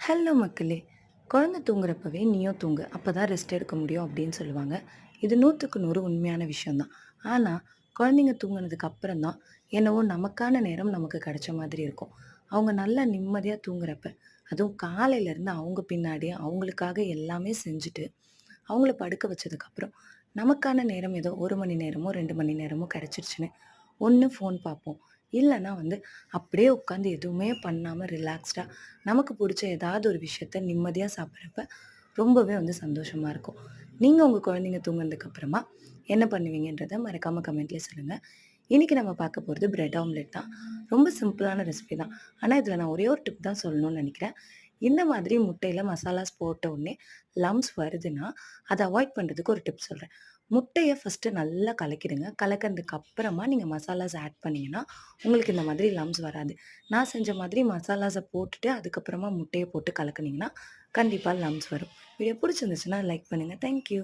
Hello மக்களே! குழந்தை தூங்குறப்பவே நீயும் தூங்கு. அப்பதான் ரெஸ்ட் எடுக்க முடியும் அப்படின்னு சொல்லுவாங்க. இது 100க்கு 100 உண்மையான விஷயம் தான். ஆனா, குழந்தைங்க தூங்குனதுக்கு அப்புறம் தான் என்னவோ நமக்கான நேரம் நமக்கு கிடைச்ச மாதிரி இருக்கும். அவங்க நல்லா நிம்மதியா தூங்குறப்ப, அதுவும் காலையிலேருந்து அவங்க பின்னாடி அவங்களுக்காக எல்லாமே செஞ்சுட்டு, அவங்கள படுக்க வச்சதுக்கப்புறம், நமக்கான நேரம் ஏதோ 1 மணி நேரமோ, 2 மணி நேரமோ கிடைச்சிருச்சுன்னு, ஒண்ணு ஃபோன் பார்ப்போம். இல்லன்னா வந்து அப்படியே உட்காந்து எதுவுமே பண்ணாம ரிலாக்ஸ்டா நமக்கு புடிச்ச ஏதாவது ஒரு விஷயத்த நிம்மதியா சாப்பிடுறப்ப, ரொம்பவே வந்து சந்தோஷமா இருக்கும். நீங்க உங்க குழந்தைங்க தூங்குனதுக்கு அப்புறமா என்ன பண்ணுவீங்கன்றத மறக்காம கமெண்ட்ல சொல்லுங்க. இன்னைக்கு நம்ம பார்க்க போறது பிரெட் ஆம்லெட் தான். ரொம்ப சிம்பிளான ரெசிபி தான். ஆனா, இதுல நான் ஒரே ஒரு டிப் தான் சொல்லணும்னு நெனைக்கிறேன். இந்த மாதிரி முட்டையில மசாலாஸ் போட்ட உடனே லம்ப்ஸ் வருதுன்னா, அத அவாய்ட் பண்றதுக்கு ஒரு டிப் சொல்றேன். முட்டைய ஃபர்ஸ்ட்டு நல்லா கலக்கிடுங்க. கலக்குனதுக்கு அப்புறமா நீங்க மசாலாஸ் ஆட் பண்ணீங்கன்னா, உங்களுக்கு இந்த மாதிரி லம்ப்ஸ் வராது. நான் செஞ்ச மாதிரி மசாலாஸ போட்டுட்டு, அதுக்கப்புறமா முட்டைய போட்டு கலக்குனீங்கன்னா, கண்டிப்பா லம்ப்ஸ் வரும். வீடியோ புடிச்சிருந்துச்சுன்னா லைக் பண்ணுங்க. Thank you.